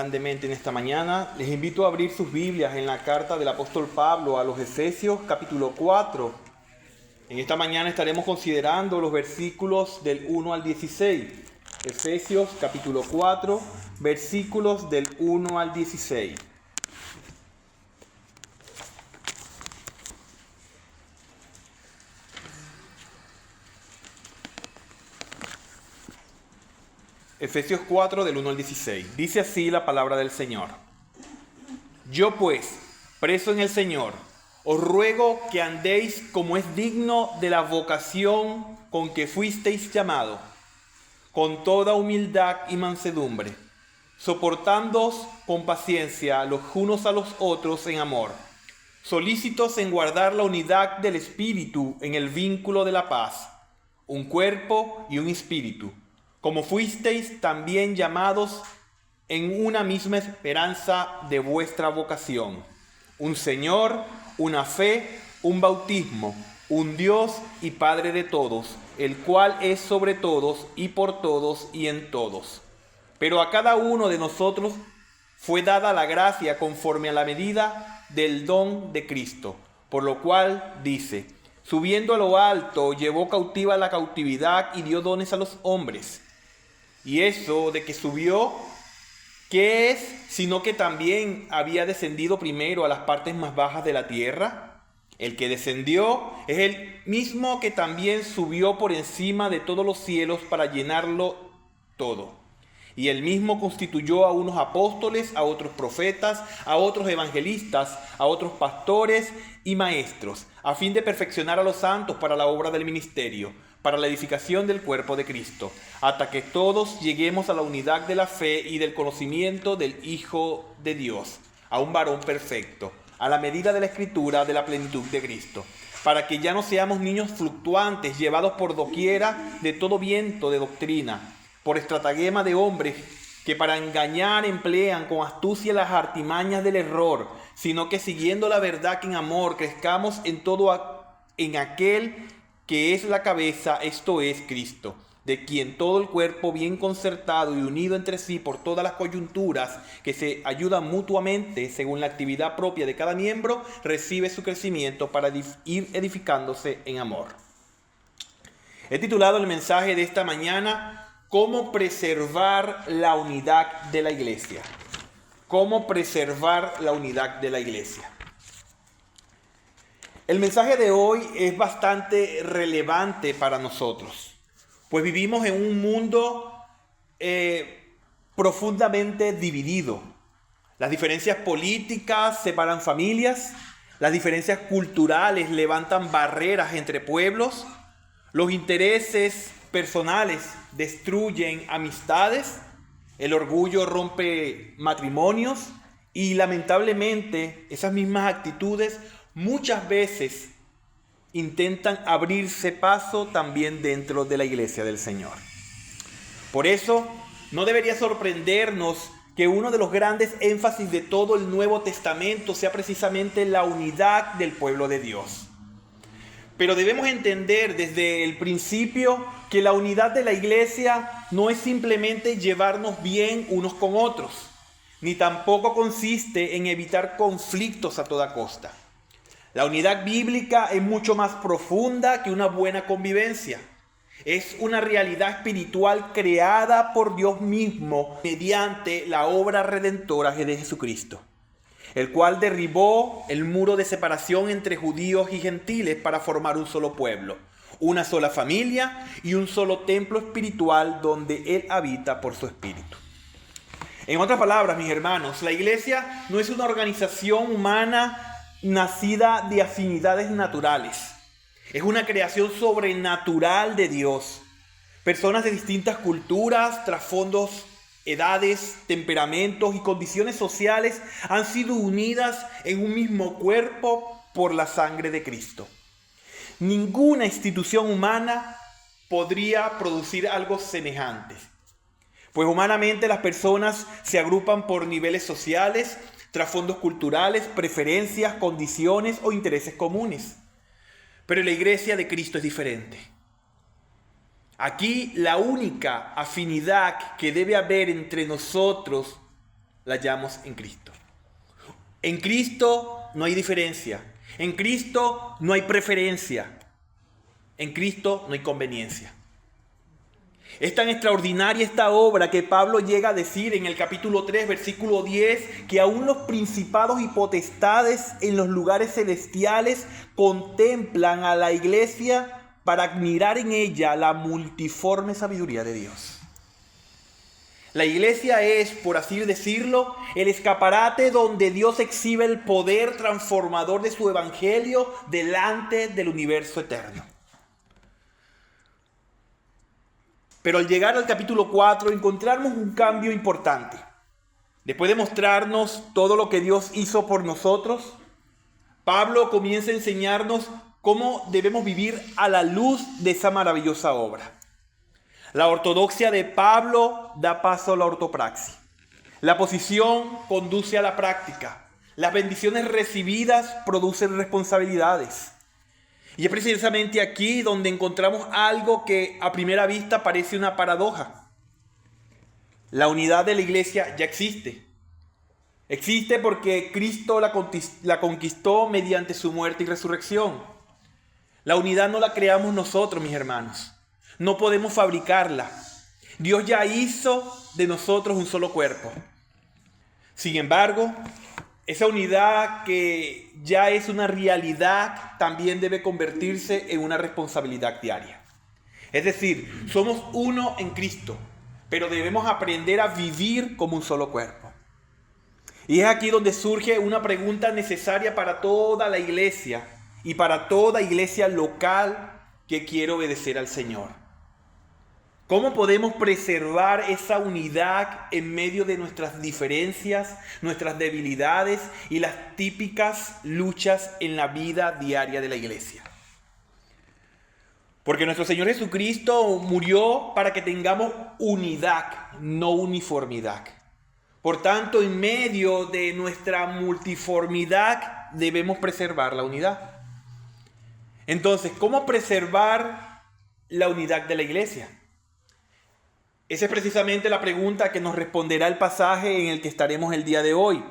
grandemente en esta mañana. Les invito a abrir sus Biblias en la carta del apóstol Pablo a los Efesios, capítulo 4. En esta mañana estaremos considerando los versículos del 1 al 16. Efesios, capítulo 4, versículos del 1 al 16. Efesios 4, del 1 al 16. Dice así la palabra del Señor. Yo pues, preso en el Señor, os ruego que andéis como es digno de la vocación con que fuisteis llamados, con toda humildad y mansedumbre, soportándoos con paciencia los unos a los otros en amor, solícitos en guardar la unidad del Espíritu en el vínculo de la paz, un cuerpo y un espíritu, como fuisteis también llamados en una misma esperanza de vuestra vocación, un Señor, una fe, un bautismo, un Dios y Padre de todos, el cual es sobre todos y por todos y en todos. Pero a cada uno de nosotros fue dada la gracia conforme a la medida del don de Cristo, por lo cual dice, subiendo a lo alto, llevó cautiva la cautividad y dio dones a los hombres. Y eso de que subió, ¿qué es? Sino que también había descendido primero a las partes más bajas de la tierra. El que descendió es el mismo que también subió por encima de todos los cielos para llenarlo todo. Y él mismo constituyó a unos apóstoles, a otros profetas, a otros evangelistas, a otros pastores y maestros, a fin de perfeccionar a los santos para la obra del ministerio, para la edificación del cuerpo de Cristo, hasta que todos lleguemos a la unidad de la fe y del conocimiento del Hijo de Dios, a un varón perfecto, a la medida de la Escritura de la plenitud de Cristo, para que ya no seamos niños fluctuantes, llevados por doquiera de todo viento de doctrina, por estratagema de hombres que para engañar emplean con astucia las artimañas del error, sino que siguiendo la verdad que en amor crezcamos en todo en aquel que es la cabeza, esto es Cristo, de quien todo el cuerpo bien concertado y unido entre sí por todas las coyunturas que se ayudan mutuamente según la actividad propia de cada miembro, recibe su crecimiento para ir edificándose en amor. He titulado el mensaje de esta mañana, ¿cómo preservar la unidad de la iglesia? ¿Cómo preservar la unidad de la iglesia? El mensaje de hoy es bastante relevante para nosotros, pues vivimos en un mundo profundamente dividido. Las diferencias políticas separan familias, las diferencias culturales levantan barreras entre pueblos, los intereses personales destruyen amistades, el orgullo rompe matrimonios y lamentablemente esas mismas actitudes muchas veces intentan abrirse paso también dentro de la iglesia del Señor. Por eso, no debería sorprendernos que uno de los grandes énfasis de todo el Nuevo Testamento sea precisamente la unidad del pueblo de Dios. Pero debemos entender desde el principio que la unidad de la iglesia no es simplemente llevarnos bien unos con otros, ni tampoco consiste en evitar conflictos a toda costa. La unidad bíblica es mucho más profunda que una buena convivencia. Es una realidad espiritual creada por Dios mismo mediante la obra redentora de Jesucristo, el cual derribó el muro de separación entre judíos y gentiles para formar un solo pueblo, una sola familia y un solo templo espiritual donde Él habita por su Espíritu. En otras palabras, mis hermanos, la iglesia no es una organización humana nacida de afinidades naturales. Es una creación sobrenatural de Dios. Personas de distintas culturas, trasfondos, edades, temperamentos y condiciones sociales han sido unidas en un mismo cuerpo por la sangre de Cristo. Ninguna institución humana podría producir algo semejante, pues humanamente las personas se agrupan por niveles sociales, trasfondos culturales, preferencias, condiciones o intereses comunes. Pero la iglesia de Cristo es diferente. Aquí la única afinidad que debe haber entre nosotros la hallamos en Cristo. En Cristo no hay diferencia. En Cristo no hay preferencia. En Cristo no hay conveniencia. Es tan extraordinaria esta obra que Pablo llega a decir en el capítulo 3, versículo 10, que aún los principados y potestades en los lugares celestiales contemplan a la iglesia para admirar en ella la multiforme sabiduría de Dios. La iglesia es, por así decirlo, el escaparate donde Dios exhibe el poder transformador de su evangelio delante del universo eterno. Pero al llegar al capítulo 4 encontramos un cambio importante. Después de mostrarnos todo lo que Dios hizo por nosotros, Pablo comienza a enseñarnos cómo debemos vivir a la luz de esa maravillosa obra. La ortodoxia de Pablo da paso a la ortopraxis. La posición conduce a la práctica. Las bendiciones recibidas producen responsabilidades. Y es precisamente aquí donde encontramos algo que a primera vista parece una paradoja. La unidad de la iglesia ya existe. Existe porque Cristo la conquistó mediante su muerte y resurrección. La unidad no la creamos nosotros, mis hermanos. No podemos fabricarla. Dios ya hizo de nosotros un solo cuerpo. Sin embargo, esa unidad que ya es una realidad también debe convertirse en una responsabilidad diaria. Es decir, somos uno en Cristo, pero debemos aprender a vivir como un solo cuerpo. Y es aquí donde surge una pregunta necesaria para toda la iglesia y para toda iglesia local que quiere obedecer al Señor. ¿Cómo podemos preservar esa unidad en medio de nuestras diferencias, nuestras debilidades y las típicas luchas en la vida diaria de la iglesia? Porque nuestro Señor Jesucristo murió para que tengamos unidad, no uniformidad. Por tanto, en medio de nuestra multiformidad debemos preservar la unidad. Entonces, ¿cómo preservar la unidad de la iglesia? Esa es precisamente la pregunta que nos responderá el pasaje en el que estaremos el día de hoy,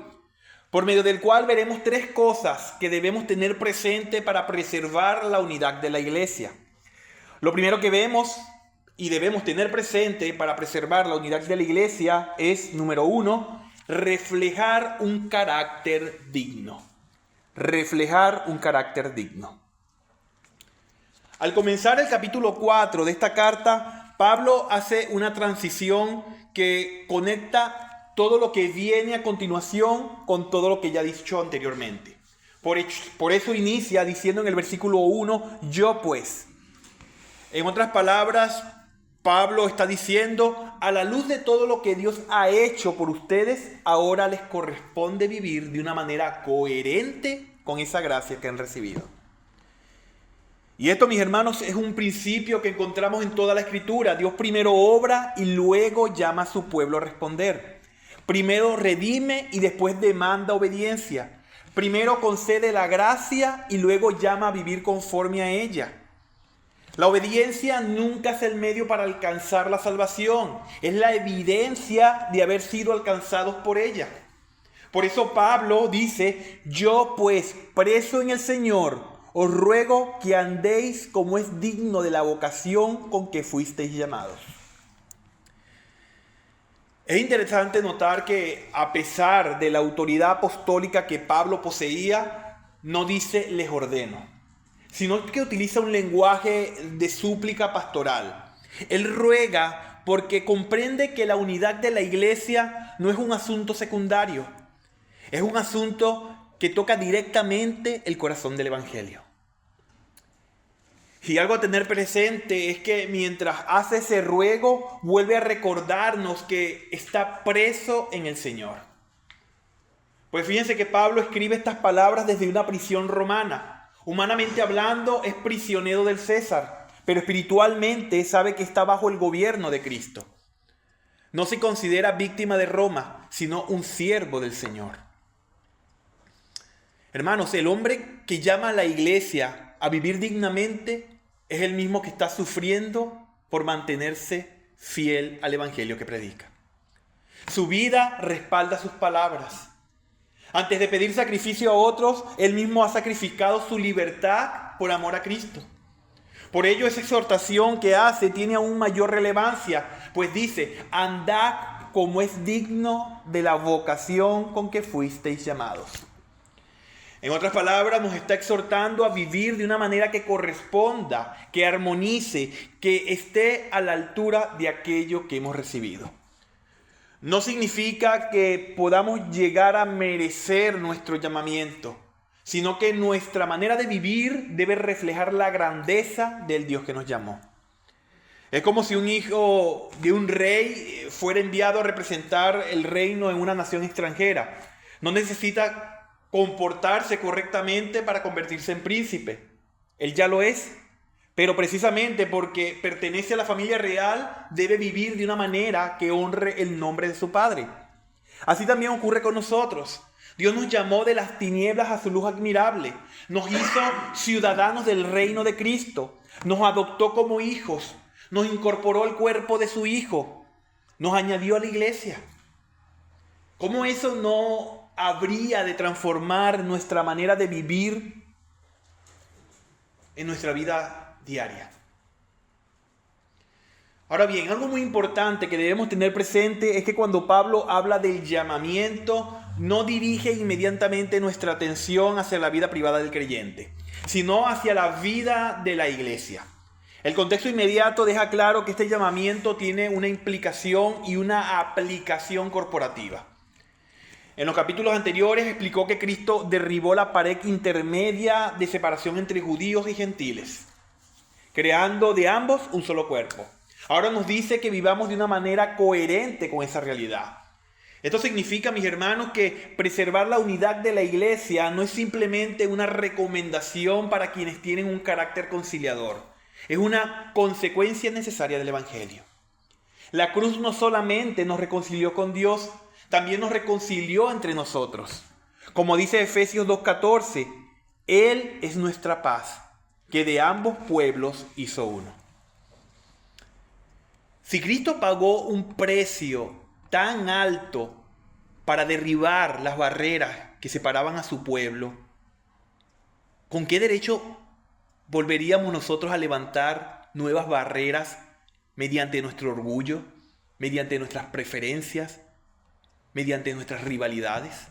por medio del cual veremos tres cosas que debemos tener presente para preservar la unidad de la iglesia. Lo primero que vemos y debemos tener presente para preservar la unidad de la iglesia es, número 1, reflejar un carácter digno. Reflejar un carácter digno. Al comenzar el capítulo 4 de esta carta, Pablo hace una transición que conecta todo lo que viene a continuación con todo lo que ya ha dicho anteriormente. Por eso inicia diciendo en el versículo 1, yo pues. En otras palabras, Pablo está diciendo, a la luz de todo lo que Dios ha hecho por ustedes, ahora les corresponde vivir de una manera coherente con esa gracia que han recibido. Y esto, mis hermanos, es un principio que encontramos en toda la Escritura. Dios primero obra y luego llama a su pueblo a responder. Primero redime y después demanda obediencia. Primero concede la gracia y luego llama a vivir conforme a ella. La obediencia nunca es el medio para alcanzar la salvación. Es la evidencia de haber sido alcanzados por ella. Por eso Pablo dice, yo pues, preso en el Señor, os ruego que andéis como es digno de la vocación con que fuisteis llamados. Es interesante notar que a pesar de la autoridad apostólica que Pablo poseía, no dice les ordeno, sino que utiliza un lenguaje de súplica pastoral. Él ruega porque comprende que la unidad de la iglesia no es un asunto secundario, es un asunto que toca directamente el corazón del Evangelio. Y algo a tener presente es que mientras hace ese ruego, vuelve a recordarnos que está preso en el Señor. Pues fíjense que Pablo escribe estas palabras desde una prisión romana. Humanamente hablando, es prisionero del César, pero espiritualmente sabe que está bajo el gobierno de Cristo. No se considera víctima de Roma, sino un siervo del Señor. Hermanos, el hombre que llama a la iglesia a vivir dignamente es el mismo que está sufriendo por mantenerse fiel al evangelio que predica. Su vida respalda sus palabras. Antes de pedir sacrificio a otros, Él mismo ha sacrificado su libertad por amor a Cristo. Por ello, esa exhortación que hace tiene aún mayor relevancia, pues dice: andad como es digno de la vocación con que fuisteis llamados. En otras palabras, nos está exhortando a vivir de una manera que corresponda, que armonice, que esté a la altura de aquello que hemos recibido. No significa que podamos llegar a merecer nuestro llamamiento, sino que nuestra manera de vivir debe reflejar la grandeza del Dios que nos llamó. Es como si un hijo de un rey fuera enviado a representar el reino en una nación extranjera. No necesita comportarse correctamente para convertirse en príncipe. Él ya lo es. Pero precisamente porque pertenece a la familia real, debe vivir de una manera que honre el nombre de su Padre. Así también ocurre con nosotros. Dios nos llamó de las tinieblas a su luz admirable. Nos hizo ciudadanos del reino de Cristo. Nos adoptó como hijos. Nos incorporó al cuerpo de su Hijo. Nos añadió a la iglesia. ¿Cómo eso no habría de transformar nuestra manera de vivir en nuestra vida diaria? Ahora bien, algo muy importante que debemos tener presente es que cuando Pablo habla del llamamiento, no dirige inmediatamente nuestra atención hacia la vida privada del creyente, sino hacia la vida de la iglesia. El contexto inmediato deja claro que este llamamiento tiene una implicación y una aplicación corporativa. En los capítulos anteriores explicó que Cristo derribó la pared intermedia de separación entre judíos y gentiles, creando de ambos un solo cuerpo. Ahora nos dice que vivamos de una manera coherente con esa realidad. Esto significa, mis hermanos, que preservar la unidad de la iglesia no es simplemente una recomendación para quienes tienen un carácter conciliador. Es una consecuencia necesaria del Evangelio. La cruz no solamente nos reconcilió con Dios, también nos reconcilió entre nosotros. Como dice Efesios 2:14, Él es nuestra paz, que de ambos pueblos hizo uno. Si Cristo pagó un precio tan alto para derribar las barreras que separaban a su pueblo, ¿con qué derecho volveríamos nosotros a levantar nuevas barreras mediante nuestro orgullo, mediante nuestras preferencias, mediante nuestras rivalidades?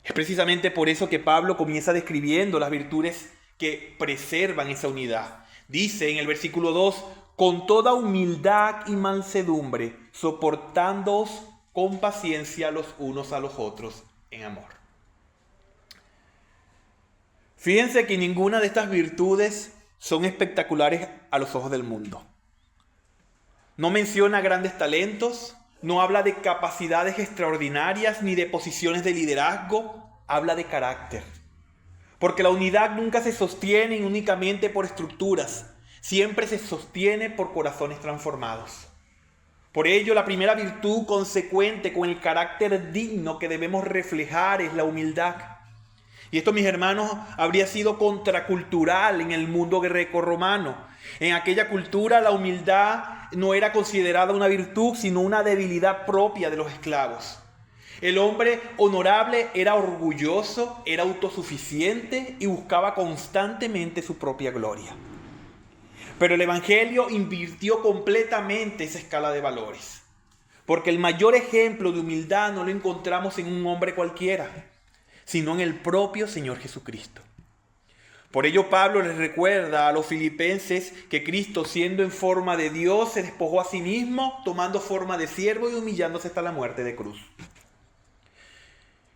Es precisamente por eso que Pablo comienza describiendo las virtudes que preservan esa unidad. Dice en el versículo 2, con toda humildad y mansedumbre, soportándoos con paciencia los unos a los otros en amor. Fíjense que ninguna de estas virtudes son espectaculares a los ojos del mundo. No menciona grandes talentos, no habla de capacidades extraordinarias ni de posiciones de liderazgo, habla de carácter. Porque la unidad nunca se sostiene únicamente por estructuras, siempre se sostiene por corazones transformados. Por ello, la primera virtud consecuente con el carácter digno que debemos reflejar es la humildad. Y esto, mis hermanos, habría sido contracultural en el mundo grecorromano. En aquella cultura la humildad no era considerada una virtud, sino una debilidad propia de los esclavos. El hombre honorable era orgulloso, era autosuficiente y buscaba constantemente su propia gloria. Pero el Evangelio invirtió completamente esa escala de valores. Porque el mayor ejemplo de humildad no lo encontramos en un hombre cualquiera, sino en el propio Señor Jesucristo. Por ello Pablo les recuerda a los filipenses que Cristo, siendo en forma de Dios, se despojó a sí mismo, tomando forma de siervo y humillándose hasta la muerte de cruz.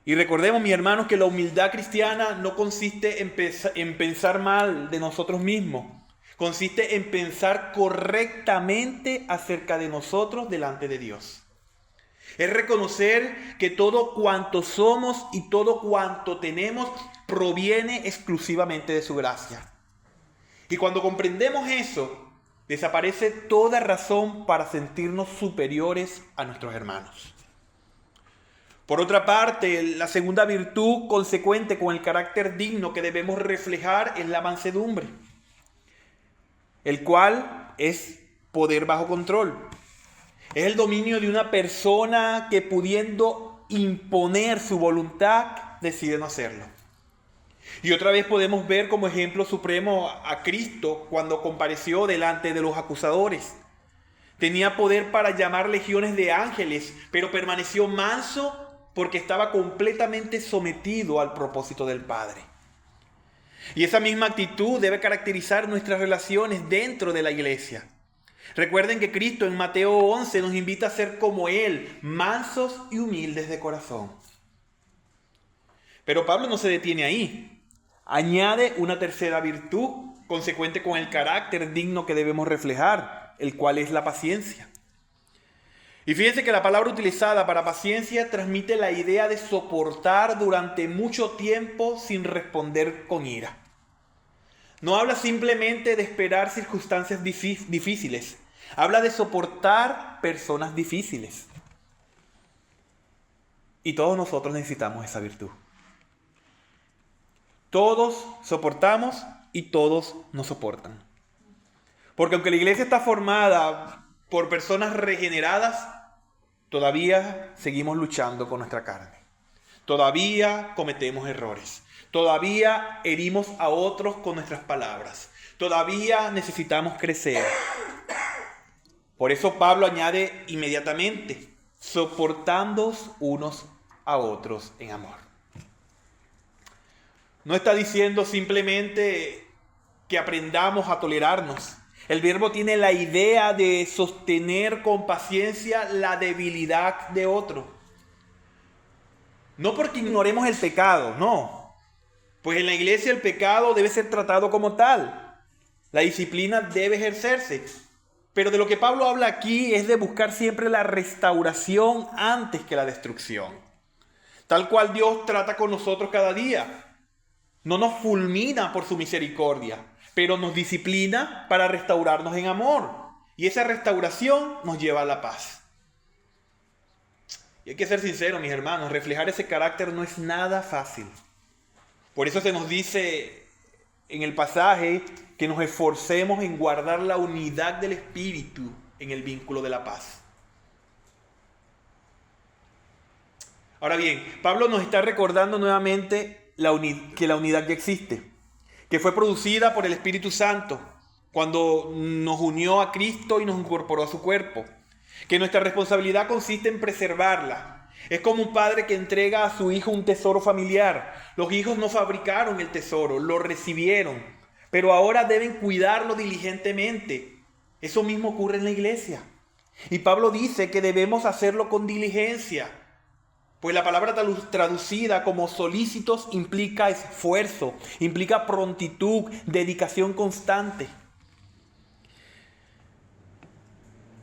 Y recordemos, mis hermanos, que la humildad cristiana no consiste en pensar mal de nosotros mismos. Consiste en pensar correctamente acerca de nosotros delante de Dios. Es reconocer que todo cuanto somos y todo cuanto tenemos proviene exclusivamente de su gracia. Y cuando comprendemos eso, desaparece toda razón para sentirnos superiores a nuestros hermanos. Por otra parte, la segunda virtud consecuente con el carácter digno que debemos reflejar es la mansedumbre, el cual es poder bajo control. Es el dominio de una persona que, pudiendo imponer su voluntad, decide no hacerlo. Y otra vez podemos ver como ejemplo supremo a Cristo cuando compareció delante de los acusadores. Tenía poder para llamar legiones de ángeles, pero permaneció manso porque estaba completamente sometido al propósito del Padre. Y esa misma actitud debe caracterizar nuestras relaciones dentro de la iglesia. Recuerden que Cristo en Mateo 11 nos invita a ser como Él, mansos y humildes de corazón. Pero Pablo no se detiene ahí. Añade una tercera virtud consecuente con el carácter digno que debemos reflejar, el cual es la paciencia. Y fíjense que la palabra utilizada para paciencia transmite la idea de soportar durante mucho tiempo sin responder con ira. No habla simplemente de esperar circunstancias difíciles. Habla de soportar personas difíciles. Y todos nosotros necesitamos esa virtud. Todos soportamos y todos nos soportan. Porque aunque la iglesia está formada por personas regeneradas, todavía seguimos luchando con nuestra carne. Todavía cometemos errores. Todavía herimos a otros con nuestras palabras. Todavía necesitamos crecer. Por eso Pablo añade inmediatamente, soportándoos unos a otros en amor. No está diciendo simplemente que aprendamos a tolerarnos. El verbo tiene la idea de sostener con paciencia la debilidad de otro. No porque ignoremos el pecado, no. Pues en la iglesia el pecado debe ser tratado como tal. La disciplina debe ejercerse. Pero de lo que Pablo habla aquí es de buscar siempre la restauración antes que la destrucción. Tal cual Dios trata con nosotros cada día. No nos fulmina por su misericordia, pero nos disciplina para restaurarnos en amor. Y esa restauración nos lleva a la paz. Y hay que ser sinceros, mis hermanos, reflejar ese carácter no es nada fácil. Por eso se nos dice en el pasaje que nos esforcemos en guardar la unidad del Espíritu en el vínculo de la paz. Ahora bien, Pablo nos está recordando nuevamente que la unidad ya existe, que fue producida por el Espíritu Santo cuando nos unió a Cristo y nos incorporó a su cuerpo, que nuestra responsabilidad consiste en preservarla. Es como un padre que entrega a su hijo un tesoro familiar. Los hijos no fabricaron el tesoro, lo recibieron, pero ahora deben cuidarlo diligentemente. Eso mismo ocurre en la iglesia. Y Pablo dice que debemos hacerlo con diligencia. Pues la palabra traducida como solícitos implica esfuerzo, implica prontitud, dedicación constante.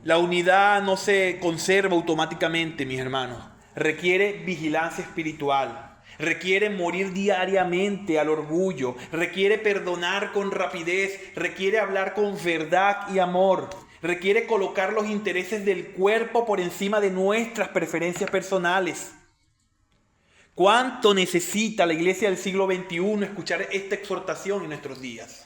La unidad no se conserva automáticamente, mis hermanos. Requiere vigilancia espiritual, requiere morir diariamente al orgullo, requiere perdonar con rapidez, requiere hablar con verdad y amor, requiere colocar los intereses del cuerpo por encima de nuestras preferencias personales. ¿Cuánto necesita la iglesia del siglo XXI escuchar esta exhortación en nuestros días?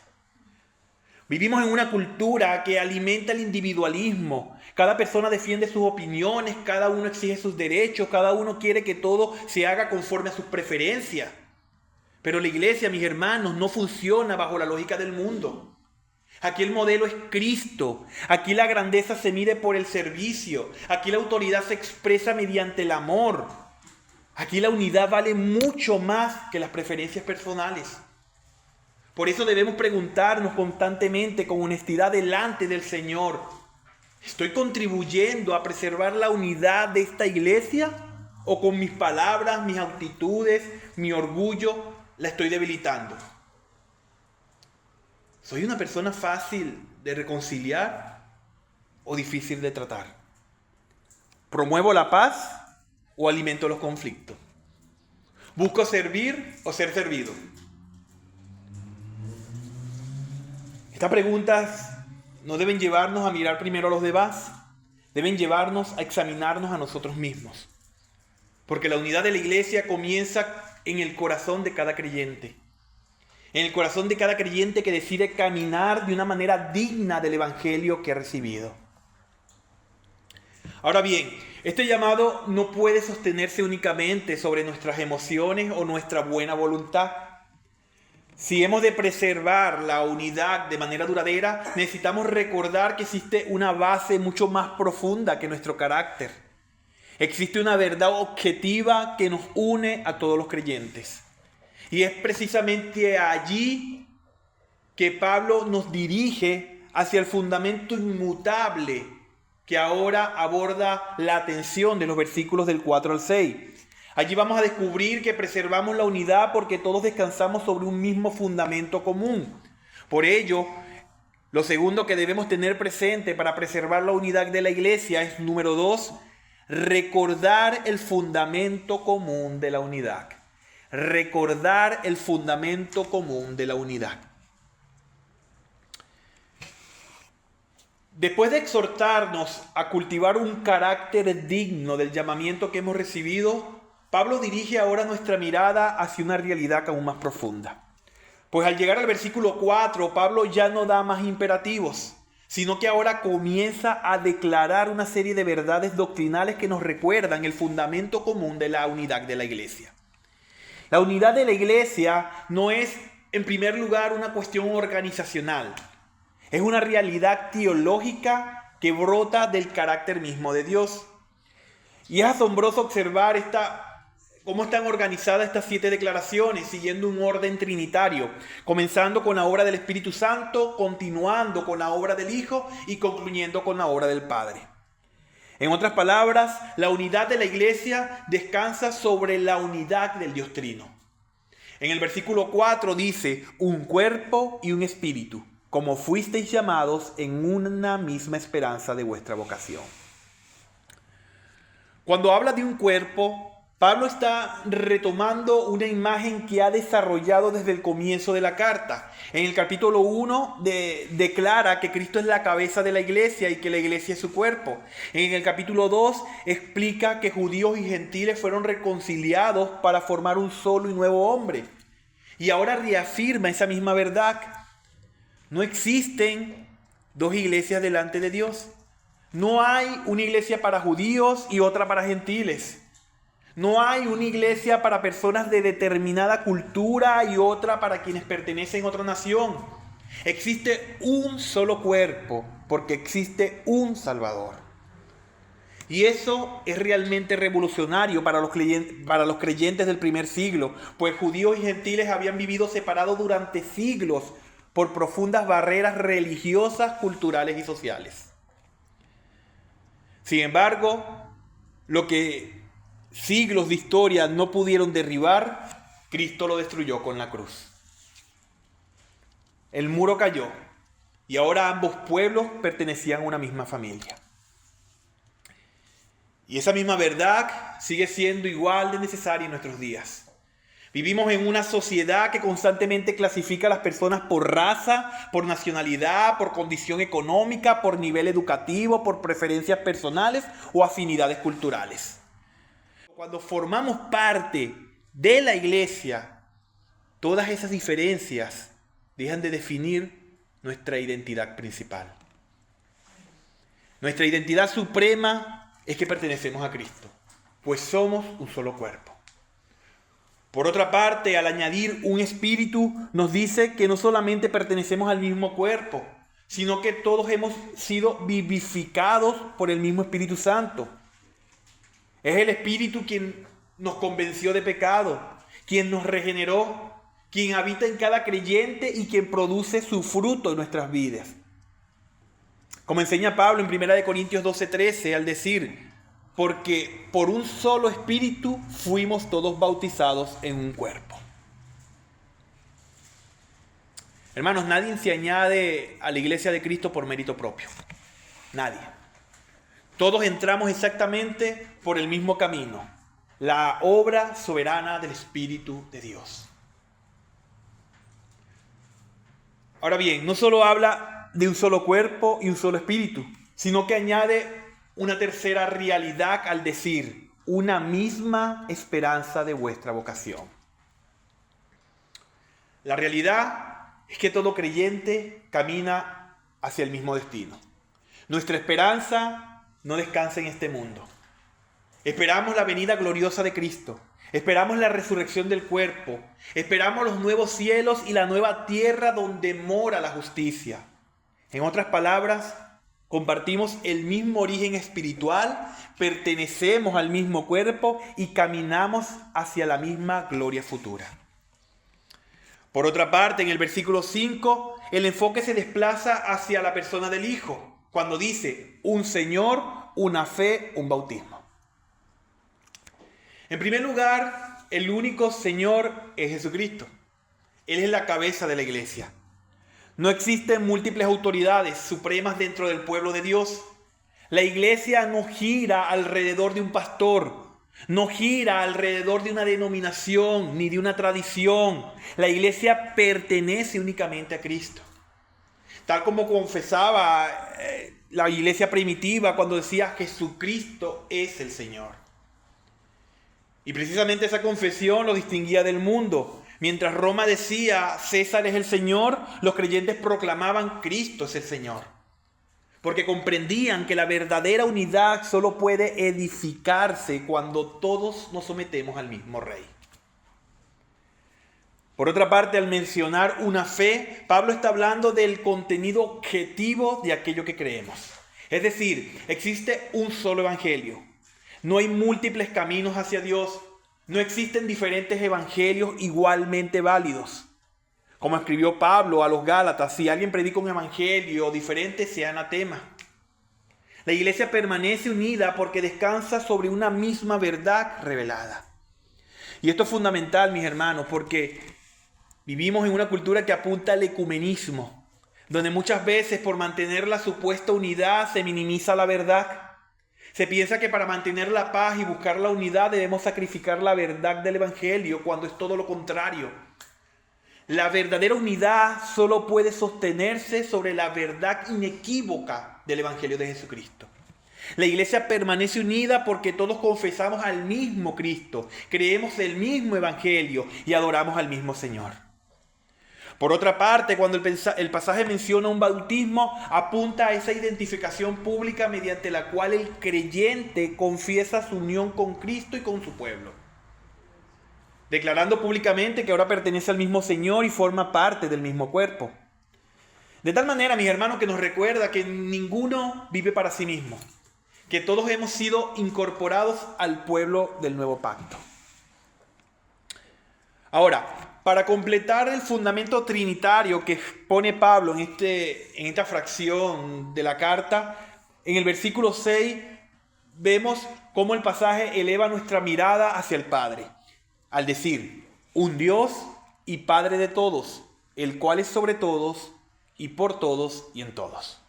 Vivimos en una cultura que alimenta el individualismo. Cada persona defiende sus opiniones, cada uno exige sus derechos, cada uno quiere que todo se haga conforme a sus preferencias. Pero la iglesia, mis hermanos, no funciona bajo la lógica del mundo. Aquí el modelo es Cristo. Aquí la grandeza se mide por el servicio. Aquí la autoridad se expresa mediante el amor. Aquí la unidad vale mucho más que las preferencias personales. Por eso debemos preguntarnos constantemente con honestidad delante del Señor: ¿estoy contribuyendo a preservar la unidad de esta iglesia? ¿O con mis palabras, mis actitudes, mi orgullo, la estoy debilitando? ¿Soy una persona fácil de reconciliar o difícil de tratar? ¿Promuevo la paz o alimento los conflictos? ¿Busco servir o ser servido? Estas preguntas no deben llevarnos a mirar primero a los demás, deben llevarnos a examinarnos a nosotros mismos. Porque la unidad de la iglesia comienza en el corazón de cada creyente. En el corazón de cada creyente que decide caminar de una manera digna del evangelio que ha recibido. Ahora bien, este llamado no puede sostenerse únicamente sobre nuestras emociones o nuestra buena voluntad. Si hemos de preservar la unidad de manera duradera, necesitamos recordar que existe una base mucho más profunda que nuestro carácter. Existe una verdad objetiva que nos une a todos los creyentes. Y es precisamente allí que Pablo nos dirige hacia el fundamento inmutable que ahora aborda la atención de los versículos del 4 al 6. Allí vamos a descubrir que preservamos la unidad porque todos descansamos sobre un mismo fundamento común. Por ello, lo segundo que debemos tener presente para preservar la unidad de la iglesia es, número 2, recordar el fundamento común de la unidad. Recordar el fundamento común de la unidad. Después de exhortarnos a cultivar un carácter digno del llamamiento que hemos recibido, Pablo dirige ahora nuestra mirada hacia una realidad aún más profunda. Pues al llegar al versículo 4, Pablo ya no da más imperativos, sino que ahora comienza a declarar una serie de verdades doctrinales que nos recuerdan el fundamento común de la unidad de la iglesia. La unidad de la iglesia no es, en primer lugar, una cuestión organizacional. Es una realidad teológica que brota del carácter mismo de Dios. Y es asombroso observar cómo están organizadas estas 7 declaraciones, siguiendo un orden trinitario, comenzando con la obra del Espíritu Santo, continuando con la obra del Hijo y concluyendo con la obra del Padre. En otras palabras, la unidad de la iglesia descansa sobre la unidad del Dios Trino. En el versículo 4 dice, un cuerpo y un espíritu, como fuisteis llamados en una misma esperanza de vuestra vocación. Cuando habla de un cuerpo, Pablo está retomando una imagen que ha desarrollado desde el comienzo de la carta. En el capítulo 1 declara que Cristo es la cabeza de la iglesia y que la iglesia es su cuerpo. En el capítulo 2 explica que judíos y gentiles fueron reconciliados para formar un solo y nuevo hombre. Y ahora reafirma esa misma verdad. No existen 2 iglesias delante de Dios. No hay una iglesia para judíos y otra para gentiles. No hay una iglesia para personas de determinada cultura y otra para quienes pertenecen a otra nación. Existe un solo cuerpo porque existe un Salvador. Y eso es realmente revolucionario para los creyentes del primer siglo, pues judíos y gentiles habían vivido separados durante siglos por profundas barreras religiosas, culturales y sociales. Sin embargo, lo que siglos de historia no pudieron derribar, Cristo lo destruyó con la cruz. El muro cayó y ahora ambos pueblos pertenecían a una misma familia. Y esa misma verdad sigue siendo igual de necesaria en nuestros días. Vivimos en una sociedad que constantemente clasifica a las personas por raza, por nacionalidad, por condición económica, por nivel educativo, por preferencias personales o afinidades culturales. Cuando formamos parte de la iglesia, todas esas diferencias dejan de definir nuestra identidad principal. Nuestra identidad suprema es que pertenecemos a Cristo, pues somos un solo cuerpo. Por otra parte, al añadir un espíritu, nos dice que no solamente pertenecemos al mismo cuerpo, sino que todos hemos sido vivificados por el mismo Espíritu Santo. Es el Espíritu quien nos convenció de pecado, quien nos regeneró, quien habita en cada creyente y quien produce su fruto en nuestras vidas. Como enseña Pablo en 1 Corintios 12:13 al decir, porque por un solo espíritu fuimos todos bautizados en un cuerpo. Hermanos, nadie se añade a la iglesia de Cristo por mérito propio. Nadie. Todos entramos exactamente por el mismo camino, la obra soberana del Espíritu de Dios. Ahora bien, no solo habla de un solo cuerpo y un solo espíritu, sino que añade una tercera realidad al decir, una misma esperanza de vuestra vocación. La realidad es que todo creyente camina hacia el mismo destino. Nuestra esperanza no descansa en este mundo. Esperamos la venida gloriosa de Cristo. Esperamos la resurrección del cuerpo. Esperamos los nuevos cielos y la nueva tierra donde mora la justicia. En otras palabras, compartimos el mismo origen espiritual, pertenecemos al mismo cuerpo y caminamos hacia la misma gloria futura. Por otra parte, en el versículo 5, el enfoque se desplaza hacia la persona del Hijo, cuando dice un Señor, una fe, un bautismo. En primer lugar, el único Señor es Jesucristo. Él es la cabeza de la iglesia. No existen múltiples autoridades supremas dentro del pueblo de Dios. La iglesia no gira alrededor de un pastor, no gira alrededor de una denominación ni de una tradición. La iglesia pertenece únicamente a Cristo. Tal como confesaba la iglesia primitiva cuando decía Jesucristo es el Señor. Y precisamente esa confesión lo distinguía del mundo. Mientras Roma decía César es el Señor, los creyentes proclamaban Cristo es el Señor. Porque comprendían que la verdadera unidad solo puede edificarse cuando todos nos sometemos al mismo Rey. Por otra parte, al mencionar una fe, Pablo está hablando del contenido objetivo de aquello que creemos. Es decir, existe un solo evangelio. No hay múltiples caminos hacia Dios. No existen diferentes evangelios igualmente válidos. Como escribió Pablo a los Gálatas, si alguien predica un evangelio diferente, sea anatema. La iglesia permanece unida porque descansa sobre una misma verdad revelada. Y esto es fundamental, mis hermanos, porque vivimos en una cultura que apunta al ecumenismo, donde muchas veces por mantener la supuesta unidad se minimiza la verdad. Se piensa que para mantener la paz y buscar la unidad debemos sacrificar la verdad del evangelio, cuando es todo lo contrario. La verdadera unidad solo puede sostenerse sobre la verdad inequívoca del evangelio de Jesucristo. La iglesia permanece unida porque todos confesamos al mismo Cristo, creemos el mismo evangelio y adoramos al mismo Señor. Por otra parte, cuando el pasaje menciona un bautismo, apunta a esa identificación pública mediante la cual el creyente confiesa su unión con Cristo y con su pueblo, declarando públicamente que ahora pertenece al mismo Señor y forma parte del mismo cuerpo. De tal manera, mis hermanos, que nos recuerda que ninguno vive para sí mismo, que todos hemos sido incorporados al pueblo del nuevo pacto. Ahora, para completar el fundamento trinitario que pone Pablo en esta fracción de la carta, en el versículo 6 vemos cómo el pasaje eleva nuestra mirada hacia el Padre, al decir, un Dios y Padre de todos, el cual es sobre todos y por todos y en todos.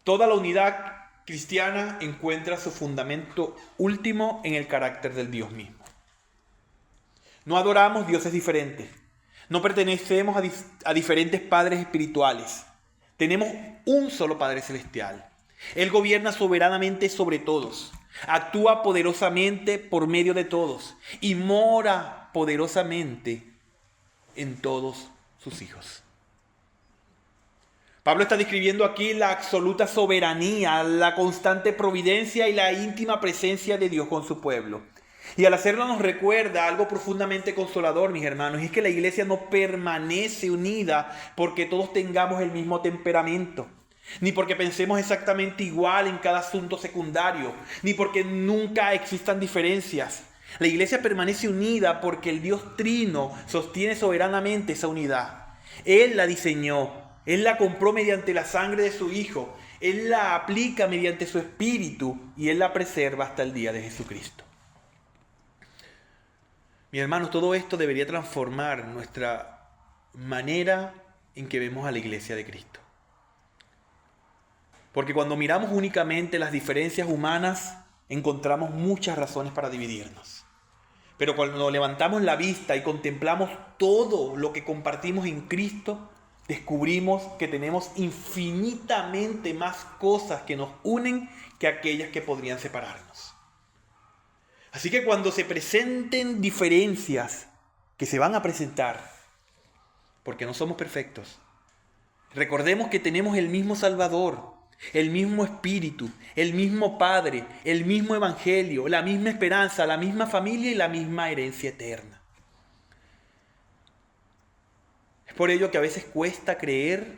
Toda la unidad cristiana encuentra su fundamento último en el carácter del Dios mismo. No adoramos dioses diferentes. No pertenecemos a diferentes padres espirituales. Tenemos un solo Padre Celestial. Él gobierna soberanamente sobre todos. Actúa poderosamente por medio de todos. Y mora poderosamente en todos sus hijos. Pablo está describiendo aquí la absoluta soberanía, la constante providencia y la íntima presencia de Dios con su pueblo. Y al hacerlo nos recuerda algo profundamente consolador, mis hermanos, y es que la iglesia no permanece unida porque todos tengamos el mismo temperamento, ni porque pensemos exactamente igual en cada asunto secundario, ni porque nunca existan diferencias. La iglesia permanece unida porque el Dios Trino sostiene soberanamente esa unidad. Él la diseñó, Él la compró mediante la sangre de su Hijo, Él la aplica mediante su Espíritu y Él la preserva hasta el día de Jesucristo. Mis hermanos, todo esto debería transformar nuestra manera en que vemos a la iglesia de Cristo. Porque cuando miramos únicamente las diferencias humanas, encontramos muchas razones para dividirnos. Pero cuando levantamos la vista y contemplamos todo lo que compartimos en Cristo, descubrimos que tenemos infinitamente más cosas que nos unen que aquellas que podrían separarnos. Así que cuando se presenten diferencias, que se van a presentar, porque no somos perfectos, recordemos que tenemos el mismo Salvador, el mismo Espíritu, el mismo Padre, el mismo Evangelio, la misma esperanza, la misma familia y la misma herencia eterna. Es por ello que a veces cuesta creer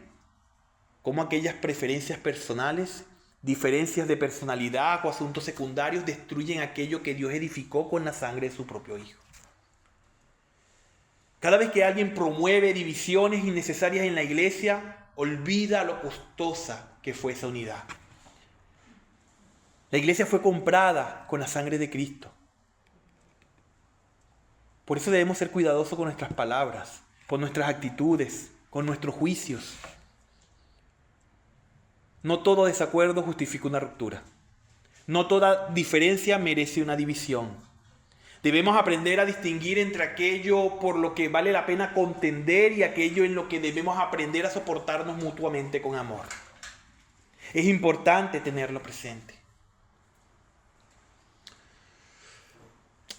cómo aquellas preferencias personales, diferencias de personalidad o asuntos secundarios destruyen aquello que Dios edificó con la sangre de su propio Hijo. Cada vez que alguien promueve divisiones innecesarias en la iglesia, olvida lo costosa que fue esa unidad. La iglesia fue comprada con la sangre de Cristo. Por eso debemos ser cuidadosos con nuestras palabras, con nuestras actitudes, con nuestros juicios. No todo desacuerdo justifica una ruptura. No toda diferencia merece una división. Debemos aprender a distinguir entre aquello por lo que vale la pena contender y aquello en lo que debemos aprender a soportarnos mutuamente con amor. Es importante tenerlo presente.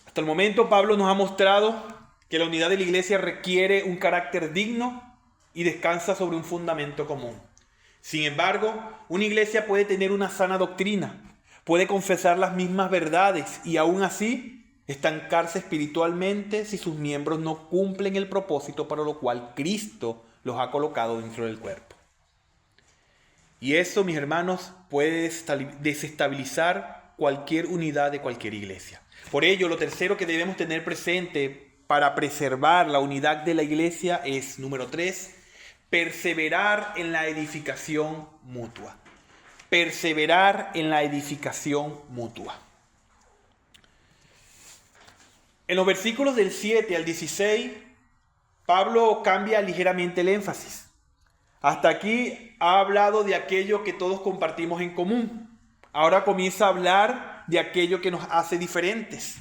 Hasta el momento Pablo nos ha mostrado que la unidad de la iglesia requiere un carácter digno y descansa sobre un fundamento común. Sin embargo, una iglesia puede tener una sana doctrina, puede confesar las mismas verdades y aún así estancarse espiritualmente si sus miembros no cumplen el propósito para lo cual Cristo los ha colocado dentro del cuerpo. Y eso, mis hermanos, puede desestabilizar cualquier unidad de cualquier iglesia. Por ello, lo tercero que debemos tener presente para preservar la unidad de la iglesia es, número 3, perseverar en la edificación mutua. Perseverar en la edificación mutua. En los versículos del 7 al 16, Pablo cambia ligeramente el énfasis. Hasta aquí ha hablado de aquello que todos compartimos en común. Ahora comienza a hablar de aquello que nos hace diferentes.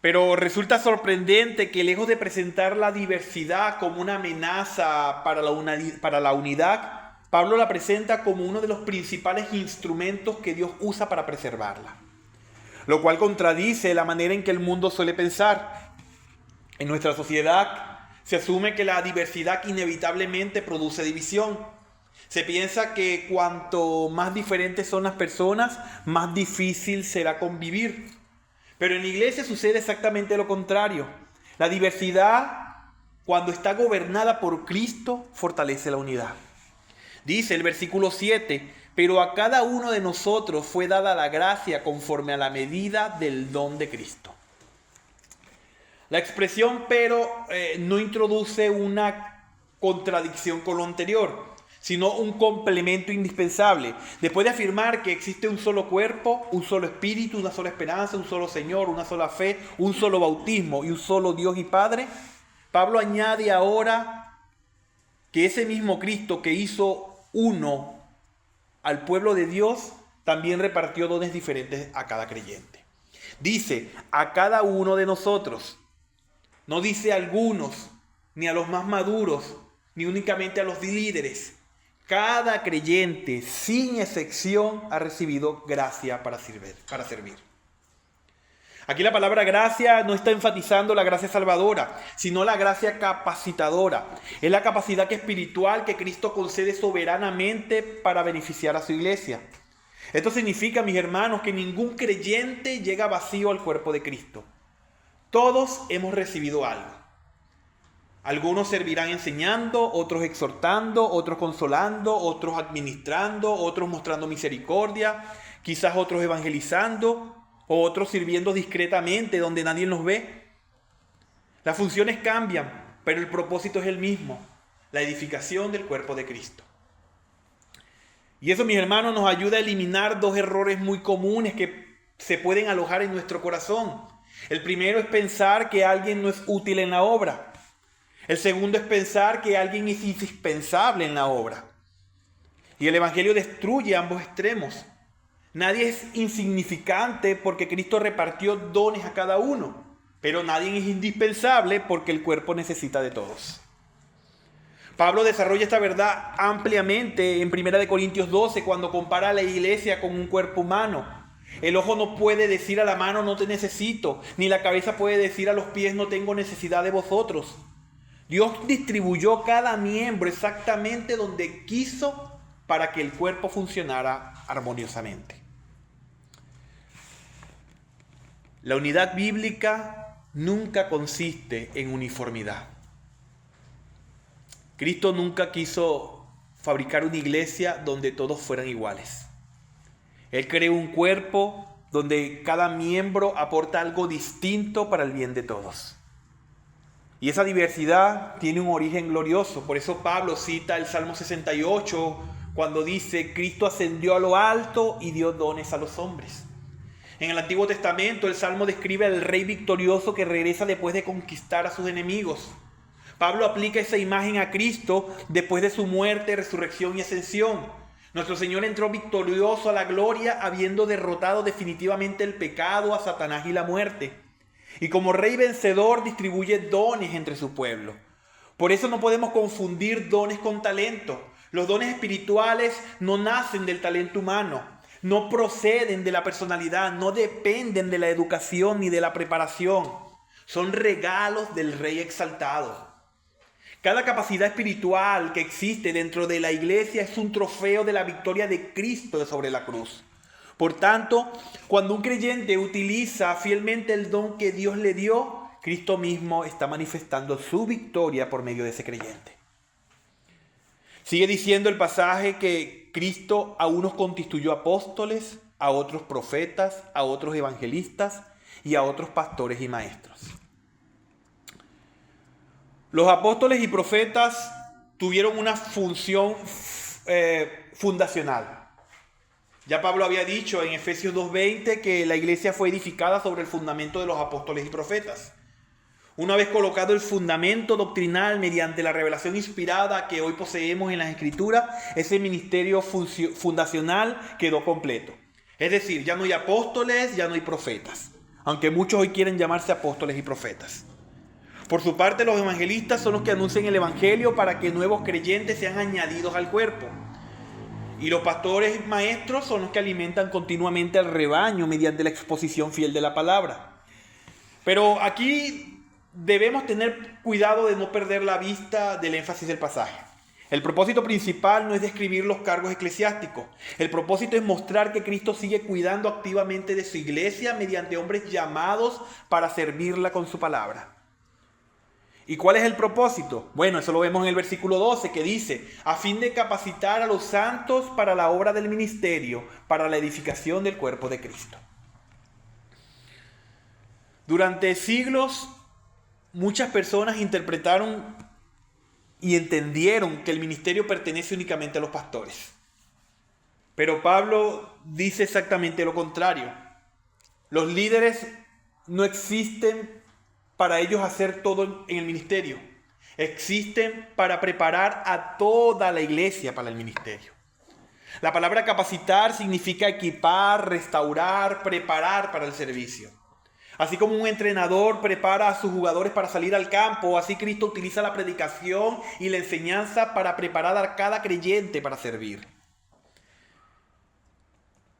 Pero resulta sorprendente que lejos de presentar la diversidad como una amenaza para la unidad, Pablo la presenta como uno de los principales instrumentos que Dios usa para preservarla. Lo cual contradice la manera en que el mundo suele pensar. En nuestra sociedad se asume que la diversidad inevitablemente produce división. Se piensa que cuanto más diferentes son las personas, más difícil será convivir. Pero en la iglesia sucede exactamente lo contrario. La diversidad, cuando está gobernada por Cristo, fortalece la unidad. Dice el versículo 7, pero a cada uno de nosotros fue dada la gracia conforme a la medida del don de Cristo. La expresión pero no introduce una contradicción con lo anterior, sino un complemento indispensable. Después de afirmar que existe un solo cuerpo, un solo espíritu, una sola esperanza, un solo Señor, una sola fe, un solo bautismo y un solo Dios y Padre, Pablo añade ahora que ese mismo Cristo que hizo uno al pueblo de Dios, también repartió dones diferentes a cada creyente. Dice, a cada uno de nosotros. No dice a algunos, ni a los más maduros, ni únicamente a los líderes. Cada creyente, sin excepción, ha recibido gracia para servir. Aquí la palabra gracia no está enfatizando la gracia salvadora, sino la gracia capacitadora. Es la capacidad espiritual que Cristo concede soberanamente para beneficiar a su iglesia. Esto significa, mis hermanos, que ningún creyente llega vacío al cuerpo de Cristo. Todos hemos recibido algo. Algunos servirán enseñando, otros exhortando, otros consolando, otros administrando, otros mostrando misericordia, quizás otros evangelizando, o otros sirviendo discretamente donde nadie los ve. Las funciones cambian, pero el propósito es el mismo, la edificación del cuerpo de Cristo. Y eso, mis hermanos, nos ayuda a eliminar dos errores muy comunes que se pueden alojar en nuestro corazón. El primero es pensar que alguien no es útil en la obra. El segundo es pensar que alguien es indispensable en la obra. Y el Evangelio destruye ambos extremos. Nadie es insignificante porque Cristo repartió dones a cada uno, pero nadie es indispensable porque el cuerpo necesita de todos. Pablo desarrolla esta verdad ampliamente en 1 Corintios 12 cuando compara a la iglesia con un cuerpo humano. El ojo no puede decir a la mano no te necesito, ni la cabeza puede decir a los pies no tengo necesidad de vosotros. Dios distribuyó cada miembro exactamente donde quiso para que el cuerpo funcionara armoniosamente. La unidad bíblica nunca consiste en uniformidad. Cristo nunca quiso fabricar una iglesia donde todos fueran iguales. Él creó un cuerpo donde cada miembro aporta algo distinto para el bien de todos. Y esa diversidad tiene un origen glorioso. Por eso Pablo cita el Salmo 68 cuando dice: Cristo ascendió a lo alto y dio dones a los hombres. En el Antiguo Testamento el Salmo describe al rey victorioso que regresa después de conquistar a sus enemigos. Pablo aplica esa imagen a Cristo después de su muerte, resurrección y ascensión. Nuestro Señor entró victorioso a la gloria, habiendo derrotado definitivamente el pecado, a Satanás y la muerte. Y como rey vencedor distribuye dones entre su pueblo. Por eso no podemos confundir dones con talento. Los dones espirituales no nacen del talento humano, no proceden de la personalidad, no dependen de la educación ni de la preparación. Son regalos del Rey exaltado. Cada capacidad espiritual que existe dentro de la iglesia es un trofeo de la victoria de Cristo sobre la cruz. Por tanto, cuando un creyente utiliza fielmente el don que Dios le dio, Cristo mismo está manifestando su victoria por medio de ese creyente. Sigue diciendo el pasaje que Cristo a unos constituyó apóstoles, a otros profetas, a otros evangelistas y a otros pastores y maestros. Los apóstoles y profetas tuvieron una función fundacional. Ya Pablo había dicho en Efesios 2:20 que la iglesia fue edificada sobre el fundamento de los apóstoles y profetas. Una vez colocado el fundamento doctrinal mediante la revelación inspirada que hoy poseemos en las Escrituras, ese ministerio fundacional quedó completo. Es decir, ya no hay apóstoles, ya no hay profetas, aunque muchos hoy quieren llamarse apóstoles y profetas. Por su parte, los evangelistas son los que anuncian el evangelio para que nuevos creyentes sean añadidos al cuerpo. Y los pastores maestros son los que alimentan continuamente al rebaño mediante la exposición fiel de la palabra. Pero aquí debemos tener cuidado de no perder la vista del énfasis del pasaje. El propósito principal no es describir los cargos eclesiásticos. El propósito es mostrar que Cristo sigue cuidando activamente de su iglesia mediante hombres llamados para servirla con su palabra. ¿Y cuál es el propósito? Bueno, eso lo vemos en el versículo 12 que dice: a fin de capacitar a los santos para la obra del ministerio, para la edificación del cuerpo de Cristo. Durante siglos, muchas personas interpretaron y entendieron que el ministerio pertenece únicamente a los pastores. Pero Pablo dice exactamente lo contrario. Los líderes no existen para ellos hacer todo en el ministerio. Existen para preparar a toda la iglesia para el ministerio. La palabra capacitar significa equipar, restaurar, preparar para el servicio. Así como un entrenador prepara a sus jugadores para salir al campo, así Cristo utiliza la predicación y la enseñanza para preparar a cada creyente para servir.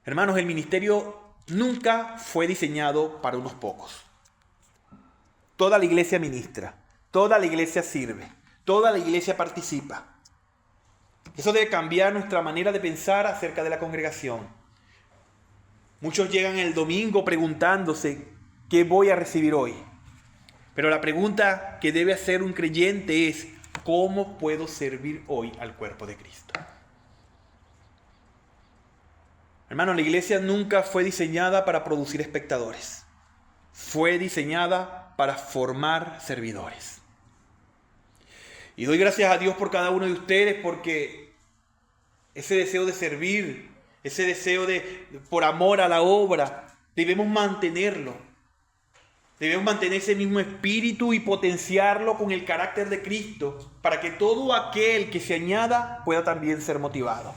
Hermanos, el ministerio nunca fue diseñado para unos pocos. Toda la iglesia ministra, toda la iglesia sirve, toda la iglesia participa. Eso debe cambiar nuestra manera de pensar acerca de la congregación. Muchos llegan el domingo preguntándose: ¿qué voy a recibir hoy? Pero la pregunta que debe hacer un creyente es: ¿cómo puedo servir hoy al cuerpo de Cristo? Hermano, la iglesia nunca fue diseñada para producir espectadores. Fue diseñada para formar servidores. Y doy gracias a Dios por cada uno de ustedes, porque ese deseo de servir, ese deseo por amor a la obra, debemos mantenerlo. Debemos mantener ese mismo espíritu y potenciarlo con el carácter de Cristo, para que todo aquel que se añada pueda también ser motivado.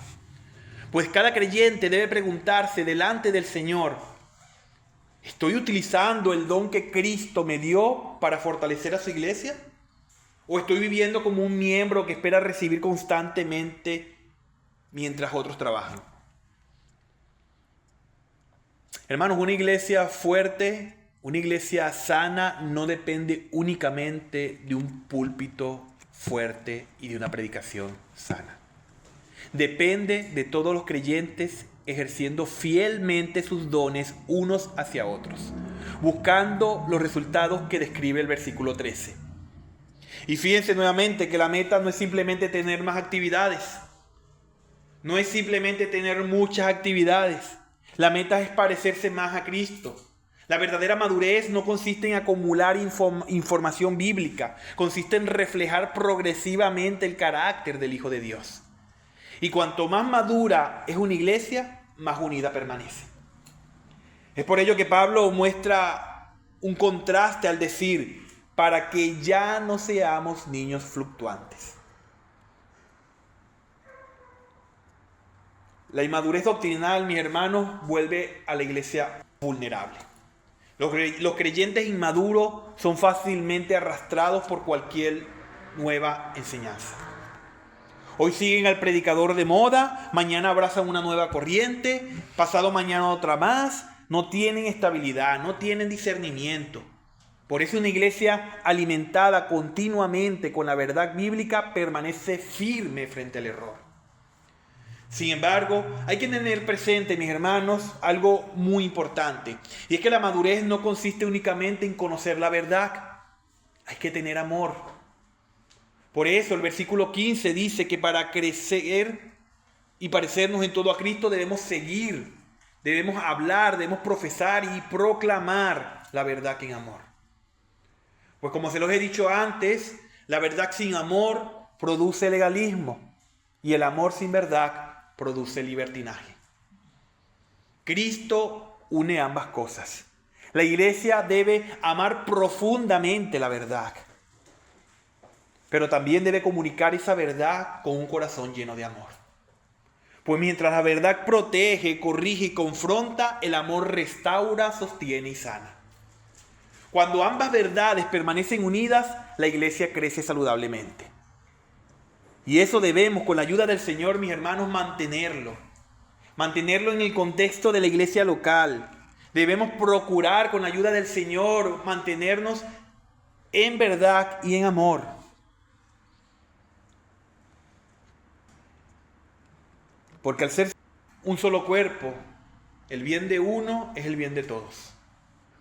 Pues cada creyente debe preguntarse delante del Señor: ¿estoy utilizando el don que Cristo me dio para fortalecer a su iglesia? ¿O estoy viviendo como un miembro que espera recibir constantemente mientras otros trabajan? Hermanos, una iglesia fuerte, una iglesia sana, no depende únicamente de un púlpito fuerte y de una predicación sana. depende de todos los creyentes ejerciendo fielmente sus dones unos hacia otros, buscando los resultados que describe el versículo 13. Y fíjense nuevamente que la meta no es simplemente tener más actividades, no es simplemente tener muchas actividades. La meta es parecerse más a Cristo. La verdadera madurez no consiste en acumular información bíblica, consiste en reflejar progresivamente el carácter del Hijo de Dios. Y cuanto más madura es una iglesia, más unida permanece. Es por ello que Pablo muestra un contraste al decir, para que ya no seamos niños fluctuantes. La inmadurez doctrinal, mis hermanos, vuelve a la iglesia vulnerable. Los creyentes inmaduros son fácilmente arrastrados por cualquier nueva enseñanza. Hoy siguen al predicador de moda, mañana abrazan una nueva corriente, pasado mañana otra más. No tienen estabilidad, no tienen discernimiento. Por eso una iglesia alimentada continuamente con la verdad bíblica permanece firme frente al error. Sin embargo, hay que tener presente, mis hermanos, algo muy importante. Y es que la madurez no consiste únicamente en conocer la verdad. Hay que tener amor. Por eso el versículo 15 dice que para crecer y parecernos en todo a Cristo debemos seguir, debemos hablar, debemos profesar y proclamar la verdad en amor. Pues como se los he dicho antes, la verdad sin amor produce legalismo y el amor sin verdad produce libertinaje. Cristo une ambas cosas. La iglesia debe amar profundamente la verdad, pero también debe comunicar esa verdad con un corazón lleno de amor. Pues mientras la verdad protege, corrige y confronta, el amor restaura, sostiene y sana. Cuando ambas verdades permanecen unidas, la iglesia crece saludablemente. Y eso debemos, con la ayuda del Señor, mis hermanos, mantenerlo. Mantenerlo en el contexto de la iglesia local. Debemos procurar, con la ayuda del Señor, mantenernos en verdad y en amor. Porque al ser un solo cuerpo, el bien de uno es el bien de todos.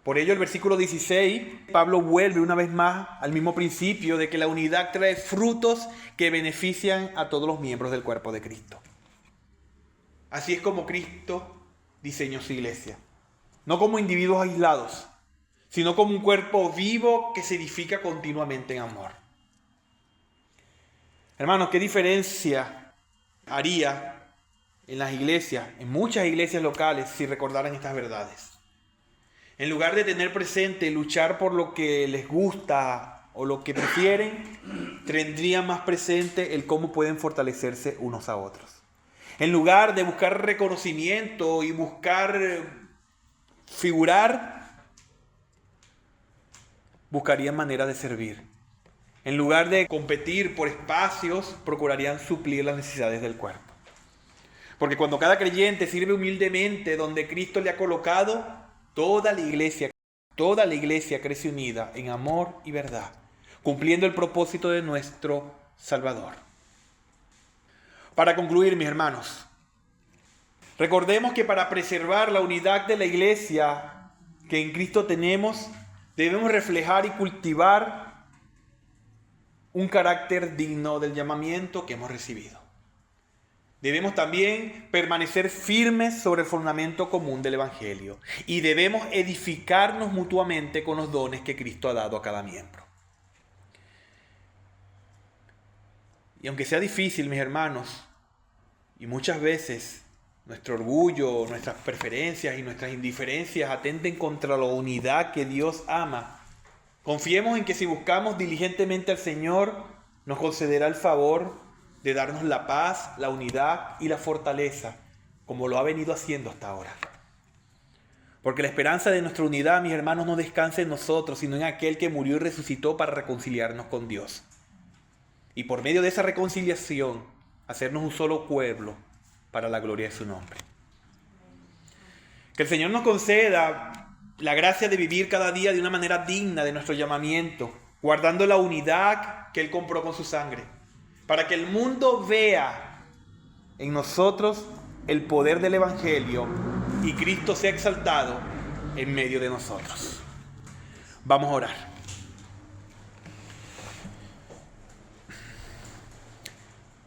Por ello el versículo 16, Pablo vuelve una vez más al mismo principio de que la unidad trae frutos que benefician a todos los miembros del cuerpo de Cristo. Así es como Cristo diseñó su iglesia. No como individuos aislados, sino como un cuerpo vivo que se edifica continuamente en amor. Hermanos, ¿qué diferencia haría en las iglesias, en muchas iglesias locales, si recordaran estas verdades? En lugar de tener presente luchar por lo que les gusta o lo que prefieren, tendrían más presente el cómo pueden fortalecerse unos a otros. En lugar de buscar reconocimiento y buscar figurar, buscarían maneras de servir. En lugar de competir por espacios, procurarían suplir las necesidades del cuerpo. Porque cuando cada creyente sirve humildemente donde Cristo le ha colocado, toda la iglesia crece unida en amor y verdad, cumpliendo el propósito de nuestro Salvador. Para concluir, mis hermanos, recordemos que para preservar la unidad de la iglesia que en Cristo tenemos, debemos reflejar y cultivar un carácter digno del llamamiento que hemos recibido. Debemos también permanecer firmes sobre el fundamento común del Evangelio y debemos edificarnos mutuamente con los dones que Cristo ha dado a cada miembro. Y aunque sea difícil, mis hermanos, y muchas veces nuestro orgullo, nuestras preferencias y nuestras indiferencias atenten contra la unidad que Dios ama, confiemos en que si buscamos diligentemente al Señor, nos concederá el favor de darnos la paz, la unidad y la fortaleza, como lo ha venido haciendo hasta ahora. Porque la esperanza de nuestra unidad, mis hermanos, no descansa en nosotros, sino en aquel que murió y resucitó para reconciliarnos con Dios. Y por medio de esa reconciliación, hacernos un solo pueblo para la gloria de su nombre. Que el Señor nos conceda la gracia de vivir cada día de una manera digna de nuestro llamamiento, guardando la unidad que Él compró con su sangre, para que el mundo vea en nosotros el poder del Evangelio y Cristo sea exaltado en medio de nosotros. Vamos a orar.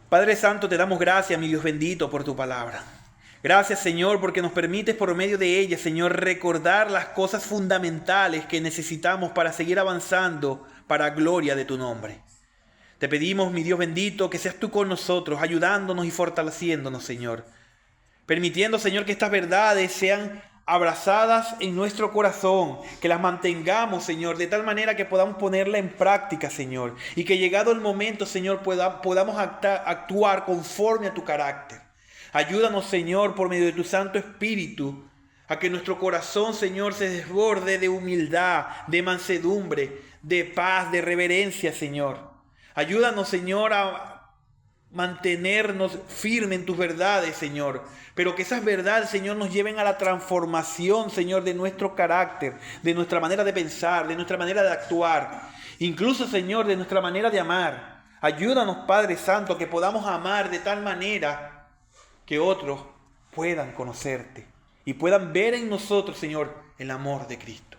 Padre Santo, te damos gracias, mi Dios bendito, por tu palabra. Gracias, Señor, porque nos permites por medio de ella, Señor, recordar las cosas fundamentales que necesitamos para seguir avanzando para gloria de tu nombre. Te pedimos, mi Dios bendito, que seas tú con nosotros, ayudándonos y fortaleciéndonos, Señor. Permitiendo, Señor, que estas verdades sean abrazadas en nuestro corazón, que las mantengamos, Señor, de tal manera que podamos ponerla en práctica, Señor, y que llegado el momento, Señor, podamos actuar conforme a tu carácter. Ayúdanos, Señor, por medio de tu Santo Espíritu, a que nuestro corazón, Señor, se desborde de humildad, de mansedumbre, de paz, de reverencia, Señor. Ayúdanos, Señor, a mantenernos firmes en tus verdades, Señor. Pero que esas verdades, Señor, nos lleven a la transformación, Señor, de nuestro carácter, de nuestra manera de pensar, de nuestra manera de actuar. Incluso, Señor, de nuestra manera de amar. Ayúdanos, Padre Santo, a que podamos amar de tal manera que otros puedan conocerte y puedan ver en nosotros, Señor, el amor de Cristo.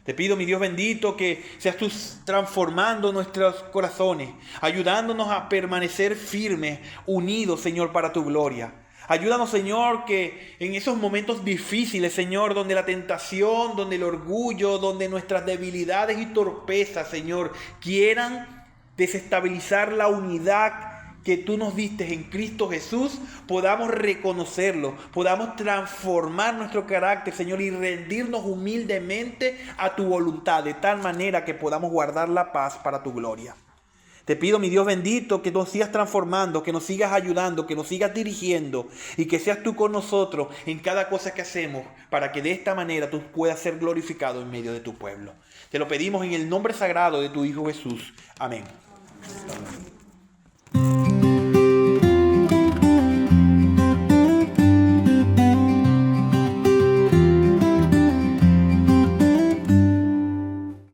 Te pido, mi Dios bendito, que seas tú transformando nuestros corazones, ayudándonos a permanecer firmes, unidos, Señor, para tu gloria. Ayúdanos, Señor, que en esos momentos difíciles, Señor, donde la tentación, donde el orgullo, donde nuestras debilidades y torpezas, Señor, quieran desestabilizar la unidad que tú nos diste en Cristo Jesús, podamos reconocerlo, podamos transformar nuestro carácter, Señor, y rendirnos humildemente a tu voluntad, de tal manera que podamos guardar la paz para tu gloria. Te pido, mi Dios bendito, que nos sigas transformando, que nos sigas ayudando, que nos sigas dirigiendo y que seas tú con nosotros en cada cosa que hacemos, para que de esta manera tú puedas ser glorificado en medio de tu pueblo. Te lo pedimos en el nombre sagrado de tu Hijo Jesús. Amén.